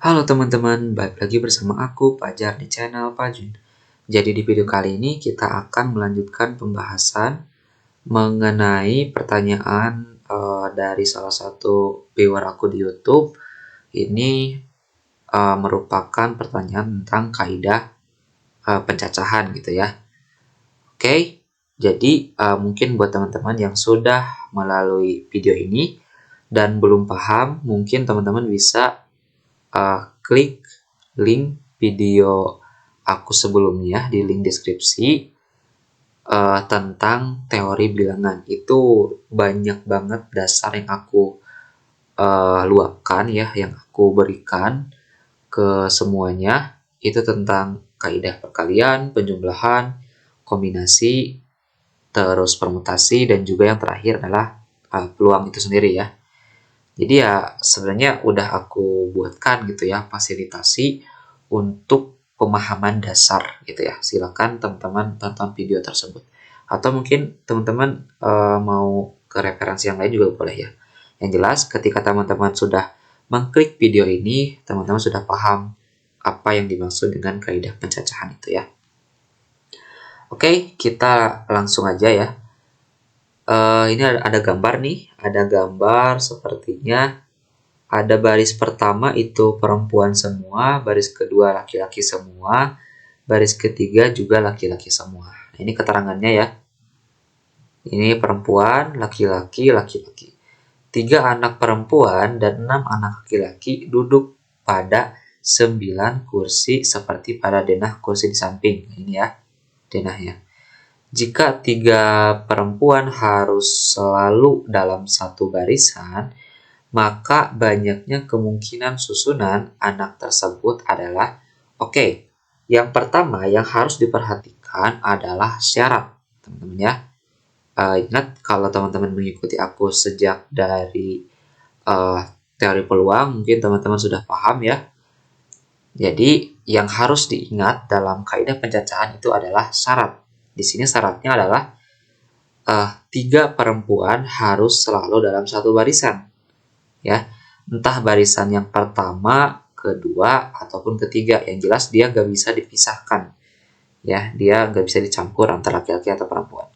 Halo teman-teman, balik lagi bersama aku Fajar di channel Fajun. Jadi di video kali ini kita akan melanjutkan pembahasan mengenai pertanyaan dari salah satu viewer aku di YouTube. Ini merupakan pertanyaan tentang kaidah pencacahan gitu ya. Oke, jadi mungkin buat teman-teman yang sudah melalui video ini dan belum paham, mungkin teman-teman bisa klik link video aku sebelumnya di link deskripsi tentang teori bilangan. Itu banyak banget dasar yang aku luapkan ya, yang aku berikan ke semuanya. Itu tentang kaidah perkalian, penjumlahan, kombinasi, terus permutasi, dan juga yang terakhir adalah peluang itu sendiri ya. Jadi ya sebenarnya udah aku buatkan gitu ya fasilitasi untuk pemahaman dasar gitu ya. Silakan teman-teman tonton video tersebut. Atau mungkin teman-teman mau ke referensi yang lain juga boleh ya. Yang jelas ketika teman-teman sudah mengklik video ini, teman-teman sudah paham apa yang dimaksud dengan kaidah pencacahan itu ya. Oke, kita langsung aja ya. Ini ada gambar nih, ada gambar sepertinya ada baris pertama itu perempuan semua, baris kedua laki-laki semua, baris ketiga juga laki-laki semua. Nah, ini keterangannya ya. Ini perempuan, laki-laki, laki-laki. 3 anak perempuan dan 6 anak laki-laki duduk pada 9 kursi seperti pada denah kursi di samping. Ini ya, denahnya. Jika 3 perempuan harus selalu dalam satu barisan, maka banyaknya kemungkinan susunan anak tersebut adalah oke. Yang pertama yang harus diperhatikan adalah syarat, teman-teman ya. Ingat kalau teman-teman mengikuti aku sejak dari teori peluang, mungkin teman-teman sudah paham ya. Jadi yang harus diingat dalam kaidah pencacahan itu adalah syarat. Di sini syaratnya adalah 3 perempuan harus selalu dalam satu barisan. Ya, entah barisan yang pertama, kedua, ataupun ketiga. Yang jelas dia nggak bisa dipisahkan. Ya, dia nggak bisa dicampur antara laki-laki atau perempuan.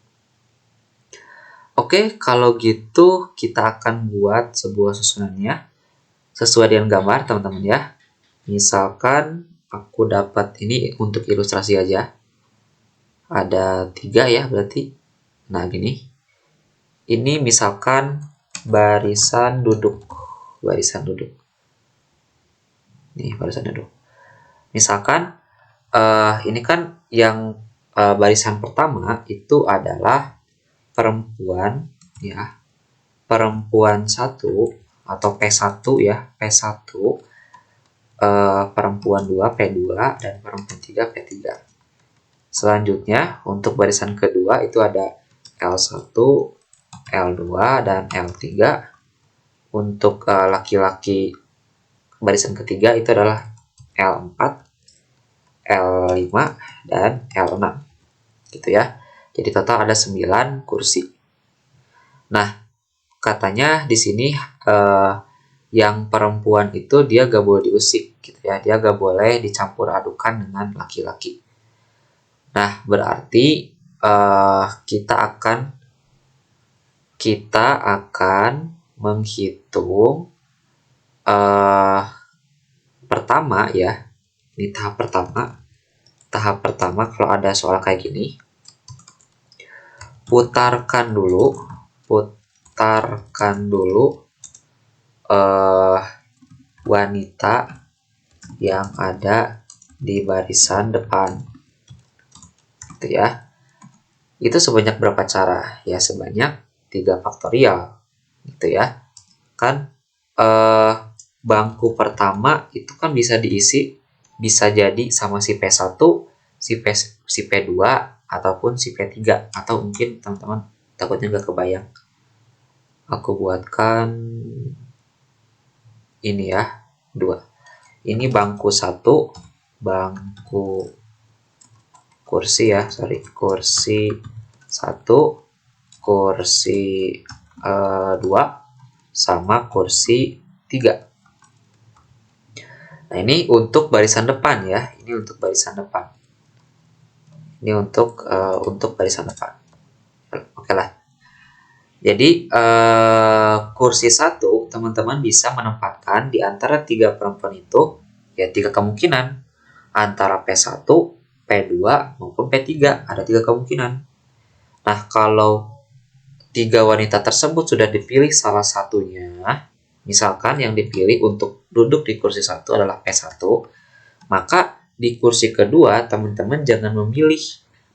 Oke, kalau gitu kita akan buat sebuah susunannya sesuai dengan gambar, teman-teman ya. Misalkan aku dapat ini untuk ilustrasi aja. Ada 3 ya berarti. Nah, gini. Ini misalkan barisan duduk. Barisan duduk. Nih, barisan duduk. Misalkan ini kan yang barisan pertama itu adalah perempuan ya. Perempuan 1 atau P1 ya, P1, perempuan 2 P2 dan perempuan 3 P3. Selanjutnya untuk barisan kedua itu ada L1, L2 dan L3. Untuk laki-laki barisan ketiga itu adalah L4, L5 dan L6 gitu ya. Jadi total ada 9 kursi. Nah, katanya di sini yang perempuan itu dia gak boleh diusik gitu ya. Dia gak boleh dicampur adukan dengan laki-laki. Nah, berarti kita akan menghitung pertama ya. Ini tahap pertama. Tahap pertama kalau ada soal kayak gini, putarkan dulu wanita yang ada di barisan depan gitu ya. Itu sebanyak berapa cara? Ya sebanyak 3 faktorial gitu ya. Kan bangku pertama itu kan bisa diisi, bisa jadi sama si P1, si P2 ataupun si P3, atau mungkin teman-teman takutnya nggak kebayang. Aku buatkan ini ya, 2. Ini bangku 1, bangku kursi ya, kursi 1, kursi 2 sama kursi 3. Nah, ini untuk barisan depan ya. Ini untuk barisan depan. Ini untuk barisan depan. Oke lah. Jadi kursi 1 teman-teman bisa menempatkan di antara 3 perempuan itu ya 3 kemungkinan antara P1, P2 maupun P3. Ada 3 kemungkinan. Nah, kalau 3 wanita tersebut sudah dipilih salah satunya, misalkan yang dipilih untuk duduk di kursi 1 adalah P1, maka di kursi kedua teman-teman jangan memilih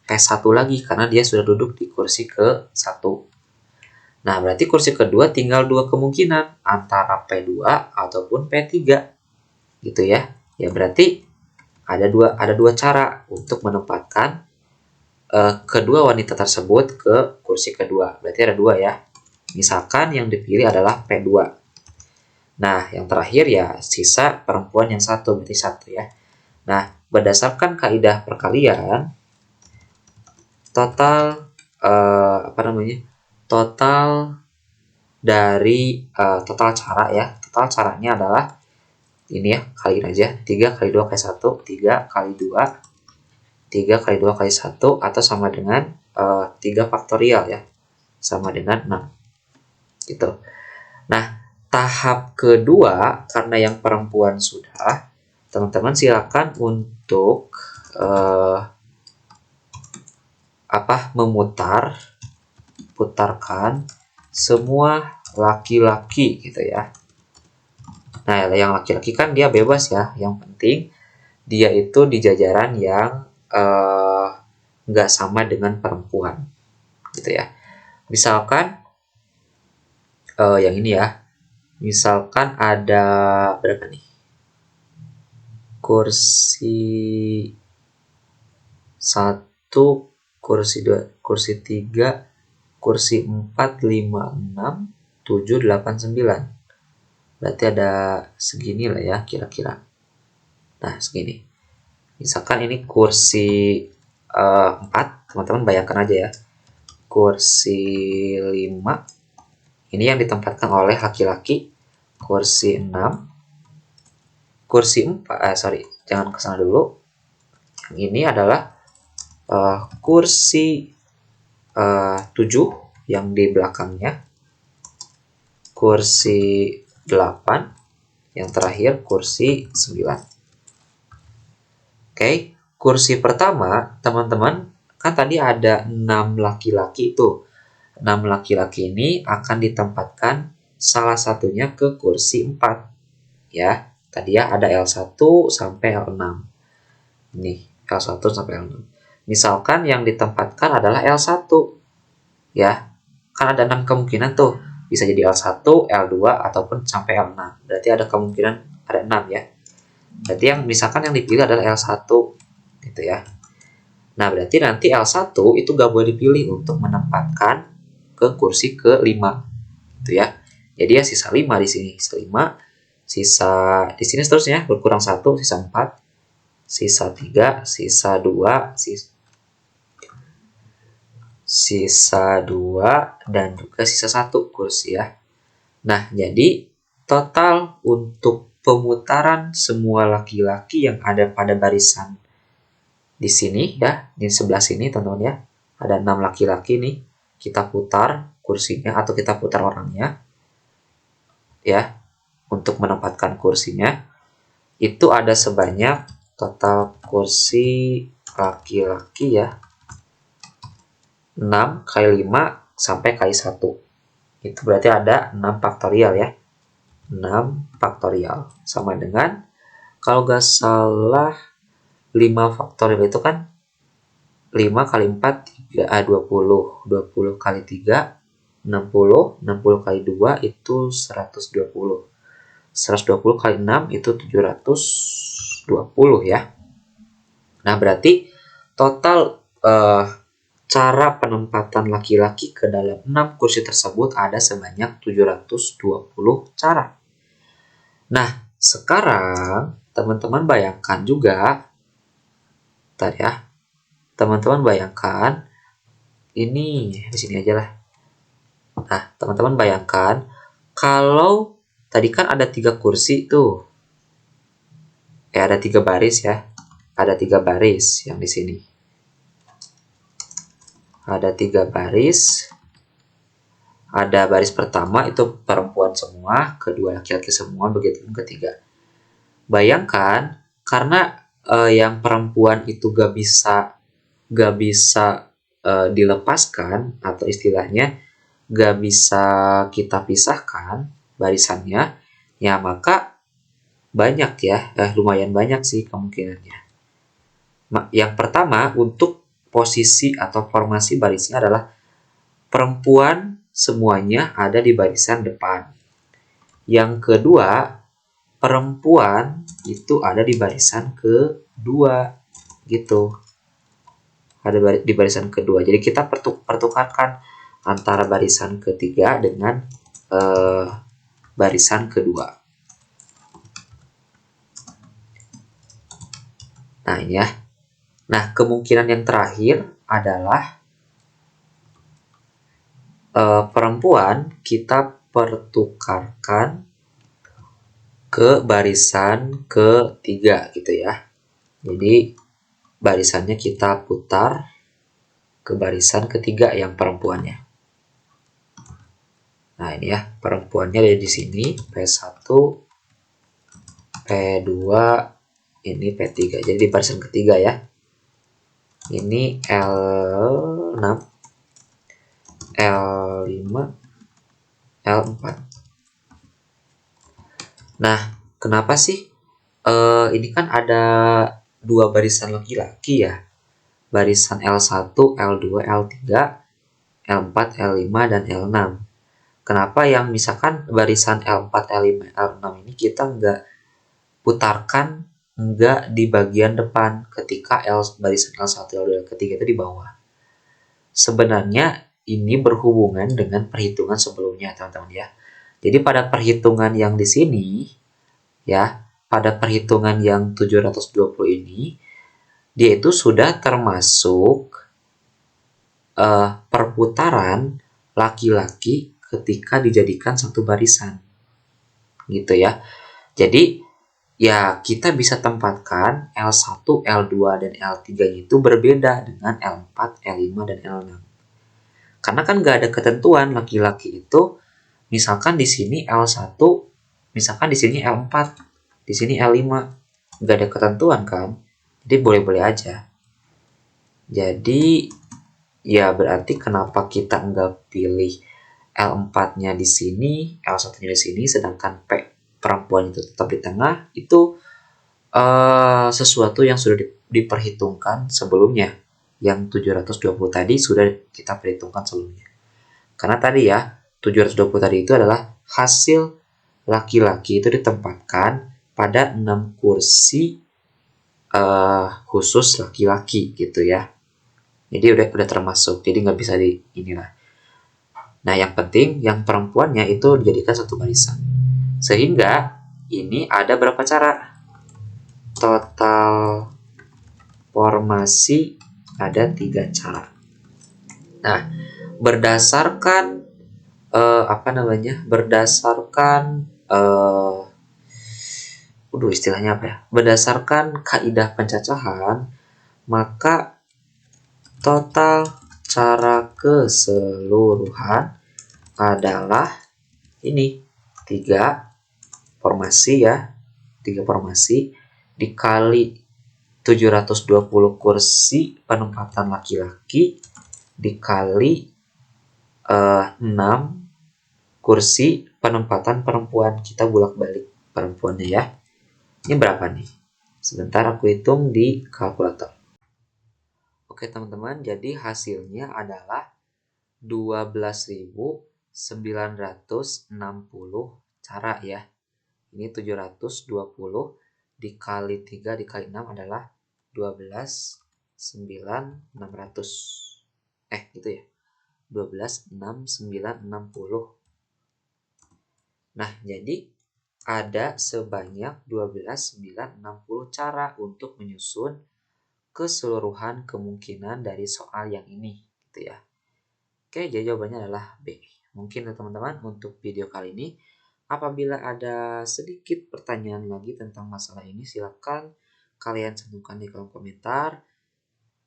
P1 lagi karena dia sudah duduk di kursi ke-1. Nah, berarti kursi kedua tinggal 2 kemungkinan antara P2 ataupun P3. Gitu ya. Ya berarti ada dua cara untuk menempatkan kedua wanita tersebut ke kursi kedua. Berarti ada 2 ya. Misalkan yang dipilih adalah P2. Nah, yang terakhir ya sisa perempuan yang 1, berarti 1 ya. Nah, berdasarkan kaidah perkalian, total total dari total cara ya. Total caranya adalah ini ya, kaliin aja 3 kali 2 kali 1, 3 kali 2, 3 kali 2 kali 1 atau sama dengan 3 faktorial ya. Sama dengan 6. Gitu. Nah, tahap kedua karena yang perempuan sudah, teman-teman silakan untuk putarkan semua laki-laki gitu ya. Nah, yang laki-laki kan dia bebas ya. Yang penting dia itu di jajaran yang nggak sama dengan perempuan gitu ya. Misalkan yang ini ya. Misalkan ada berapa nih? Kursi 1, kursi 2, kursi 3, kursi 4, 5, 6, 7, 8, 9. Berarti ada segini lah ya kira-kira. Nah, segini. Misalkan ini kursi 4, teman-teman bayangkan aja ya. Kursi 5, ini yang ditempatkan oleh laki-laki. Kursi 6, kursi 4, jangan kesana dulu. Yang ini adalah kursi 7 yang di belakangnya, kursi 8, yang terakhir kursi 9. Oke, kursi pertama teman-teman kan tadi ada 6 laki-laki itu. 6 laki-laki ini akan ditempatkan salah satunya ke kursi 4. Ya, tadi ya ada L1 sampai L6. Ini L1 sampai L6. Misalkan yang ditempatkan adalah L1. Ya, kan ada 6 kemungkinan tuh. Bisa jadi L1, L2, ataupun sampai L6. Berarti ada kemungkinan ada 6 ya. Berarti yang misalkan yang dipilih adalah L1. Gitu ya. Nah, berarti nanti L1 itu gak boleh dipilih untuk menempatkan ke kursi ke-5. Gitu ya. Jadi ya sisa 5 di sini. Sisa 5. Sisa di sini seterusnya berkurang 1, sisa 4. Sisa 3, sisa 2, sisa 2 dan juga sisa 1 kursi ya. Nah, jadi total untuk pemutaran semua laki-laki yang ada pada barisan di sini ya, di sebelah sini teman-teman ya. Ada 6 laki-laki nih. Kita putar kursinya atau kita putar orangnya ya untuk menempatkan kursinya. Itu ada sebanyak total kursi laki-laki ya 6 kali 5 sampai kali 1. Itu berarti ada 6 faktorial ya. 6 faktorial. Sama dengan, kalau gak salah, 5 faktorial itu kan 5 kali 4, 20. 20 kali 3, 60. 60 kali 2 itu 120. 120 kali 6 itu 720 ya. Nah, berarti total cara penempatan laki-laki ke dalam 6 kursi tersebut ada sebanyak 720 cara. Nah, sekarang teman-teman bayangkan juga, bentar ya, teman-teman bayangkan, ini di sini aja lah. Nah, teman-teman bayangkan, kalau tadi kan ada 3 kursi tuh. ada 3 baris ya. Ada 3 baris yang di sini. Ada 3 baris. Ada baris pertama itu perempuan semua, kedua laki-laki semua, begitu yang ketiga. Bayangkan karena yang perempuan itu gak bisa dilepaskan, atau istilahnya gak bisa kita pisahkan barisannya, ya maka banyak ya, lumayan banyak sih kemungkinannya. Yang pertama, untuk posisi atau formasi barisnya adalah perempuan semuanya ada di barisan depan. Yang kedua, perempuan itu ada di barisan kedua gitu. Ada di barisan kedua. Jadi kita pertukarkan antara barisan ketiga dengan barisan kedua. Nah, ini ya. Nah, kemungkinan yang terakhir adalah perempuan kita pertukarkan ke barisan ketiga gitu ya. Jadi barisannya kita putar ke barisan ketiga yang perempuannya. Nah, ini ya, perempuannya ada di sini, P1, P2, ini P3. Jadi di barisan ketiga ya. Ini L6, L5, L4. Nah, kenapa sih ini kan ada 2 barisan laki-laki ya. Barisan L1, L2, L3, L4, L5, dan L6. Kenapa yang misalkan barisan L4, L5, L6 ini kita nggak putarkan, nggak di bagian depan ketika barisan L1, L2, L3 itu di bawah. Sebenarnya ini berhubungan dengan perhitungan sebelumnya, teman-teman ya. Jadi pada perhitungan yang di sini, ya, pada perhitungan yang 720 ini, dia itu sudah termasuk perputaran laki-laki ketika dijadikan satu barisan. Gitu ya. Jadi, ya kita bisa tempatkan L1, L2, dan L3 itu berbeda dengan L4, L5, dan L6. Karena kan nggak ada ketentuan laki-laki itu, misalkan di sini L1, misalkan di sini L4, di sini L5, nggak ada ketentuan kan, jadi boleh-boleh aja. Jadi ya berarti kenapa kita nggak pilih L4-nya di sini, L1-nya di sini, sedangkan P perempuan itu tetap di tengah, itu sesuatu yang sudah diperhitungkan sebelumnya. Yang 720 tadi sudah kita perhitungkan sebelumnya. Karena tadi ya, 720 tadi itu adalah hasil laki-laki itu ditempatkan pada 6 kursi khusus laki-laki gitu ya. Jadi udah termasuk, jadi nggak bisa di inilah. Nah, yang penting yang perempuannya itu dijadikan satu barisan. Sehingga ini ada berapa cara? Total formasi ada 3 cara. Nah, berdasarkan berdasarkan istilahnya apa ya? Berdasarkan kaidah pencacahan, maka total cara keseluruhan adalah ini 3 formasi ya. 3 formasi dikali 720 kursi penempatan laki-laki dikali 6 kursi penempatan perempuan. Kita bolak-balik perempuannya ya. Ini berapa nih? Sebentar aku hitung di kalkulator. Oke teman-teman, jadi hasilnya adalah 12.960 cara ya. Ini 720 dikali 3 dikali 6 adalah 12.960. Gitu ya. 12.960. Nah, jadi ada sebanyak 12.960 cara untuk menyusun keseluruhan kemungkinan dari soal yang ini, gitu ya. Oke, jadi jawabannya adalah B. Mungkin teman-teman untuk video kali ini Apabila ada sedikit pertanyaan lagi tentang masalah ini, silakan kalian cantumkan di kolom komentar.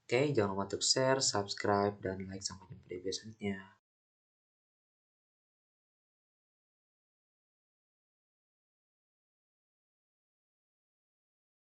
Oke, jangan lupa untuk share, subscribe, dan like. Sampai jumpa di video selanjutnya.